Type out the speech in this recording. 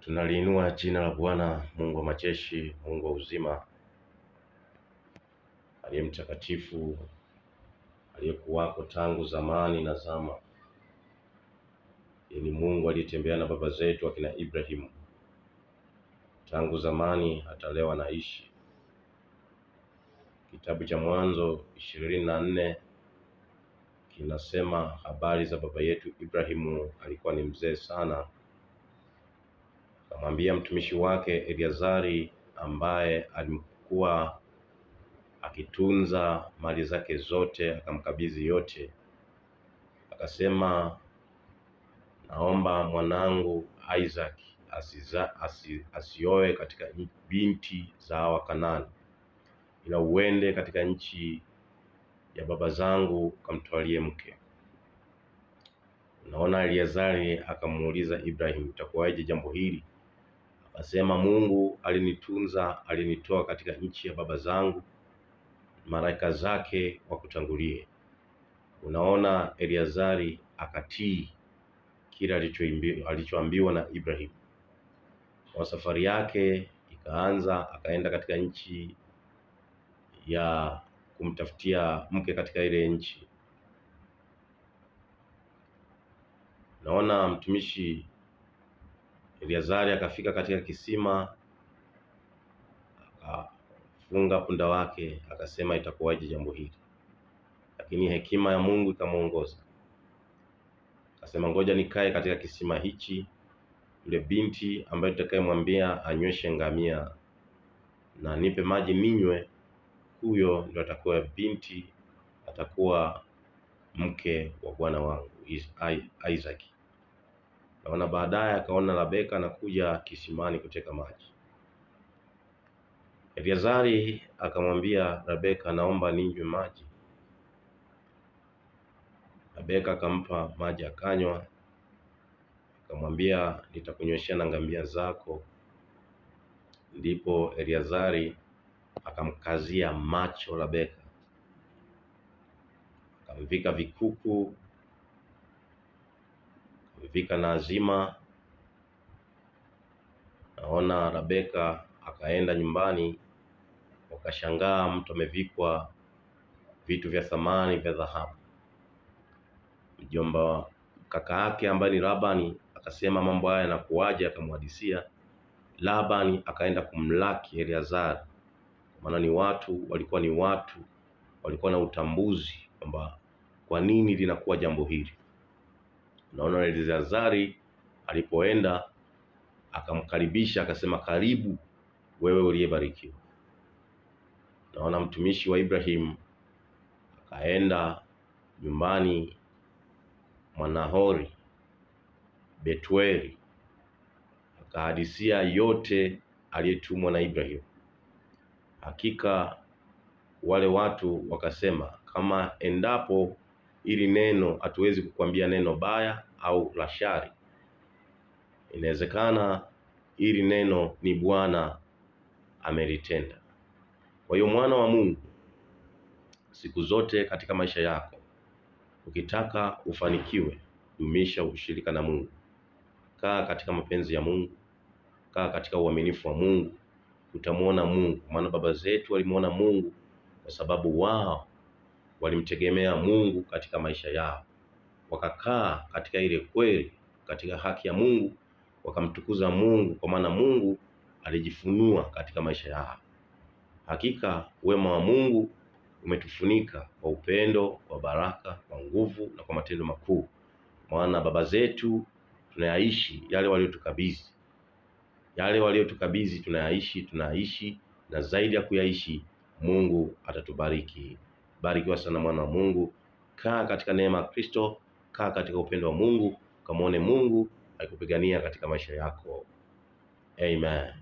Tunaliinua jina la Bwana Mungu wa majeshi, Mungu wa uzima, aliye mtakatifu, aliyekuwako tangu zamani na zama. Ni Mungu aliyetembea na baba zetu akina Ibrahimu tangu zamani hata leo anaishi. Kitabu cha Mwanzo 24 kinasema habari za baba yetu Ibrahimu. Alikuwa ni mzee sana. Akamwambia mtumishi wake Eliazari, ambaye alikuwa akitunza mali zake zote, akamkabidhi yote. Akasema, naomba mwanangu Isaac asioe katika binti za Wakanaani, ila uende katika nchi ya baba zangu kamtwalie mke. Naona Eliazari akamuuliza Ibrahim, itakuwaje jambo hili? Akasema, Mungu alinitunza, alinitoa katika nchi ya baba zangu, malaika zake wakutangulie. Unaona, Eliazari akatii kila alichoambiwa na Ibrahim. Kwa safari yake ikaanza, akaenda katika nchi ya kumtafutia mke katika ile nchi. Naona mtumishi Eliazari akafika katika kisima, akafunga punda wake, akasema itakuwaje jambo hili? Lakini hekima ya Mungu ikamuongoza. Akasema, ngoja nikae katika kisima hichi, yule binti ambaye tutakayemwambia anyweshe ngamia na nipe maji ninywe, huyo ndio atakuwa binti, atakuwa mke wa bwana wangu Isaac. Naona baadaye akaona Rebeka anakuja kisimani kuteka maji. Eliazari akamwambia Rebeka, naomba ninywe maji. Rebeka akampa maji akanywa. Akamwambia, nitakunyweshea na ngamia zako. Ndipo Eliazari akamkazia macho Rebeka, akamvika vikuku, akamvika na azima. Naona Rebeka akaenda nyumbani, wakashangaa mtu amevikwa vitu vya thamani vya dhahabu. Mjomba kaka yake ambaye ni Labani akasema, mambo haya yanakuaje? Akamhadisia. Labani akaenda kumlaki Eliazari, maana ni watu walikuwa na utambuzi kwamba kwa nini linakuwa jambo hili. Naona Eliazari alipoenda akamkaribisha, akasema, karibu wewe uliyebarikiwa. Naona mtumishi wa Ibrahim akaenda nyumbani mwa Nahori Betueli, akahadisia yote aliyetumwa na Ibrahim. Hakika wale watu wakasema, kama endapo ili neno hatuwezi kukwambia neno baya au la shari, inawezekana ili neno ni Bwana amelitenda. Kwa hiyo mwana wa Mungu, siku zote katika maisha yako, ukitaka ufanikiwe, dumisha ushirika na Mungu. Kaa katika mapenzi ya Mungu, kaa katika uaminifu wa Mungu, utamuona Mungu. Maana baba zetu walimuona Mungu kwa sababu wao walimtegemea Mungu katika maisha yao, wakakaa katika ile kweli, katika haki ya Mungu, wakamtukuza Mungu, kwa maana Mungu alijifunua katika maisha yao. Hakika wema wa Mungu umetufunika kwa upendo, kwa baraka, kwa nguvu na kwa matendo makuu. Maana baba zetu tunayaishi yale waliotukabidhi, tunayaishi na zaidi ya kuyaishi, Mungu atatubariki. Barikiwa sana mwana wa Mungu. Kaa katika neema ya Kristo, kaa katika upendo wa Mungu, kamwone Mungu akikupigania katika maisha yako. Amen.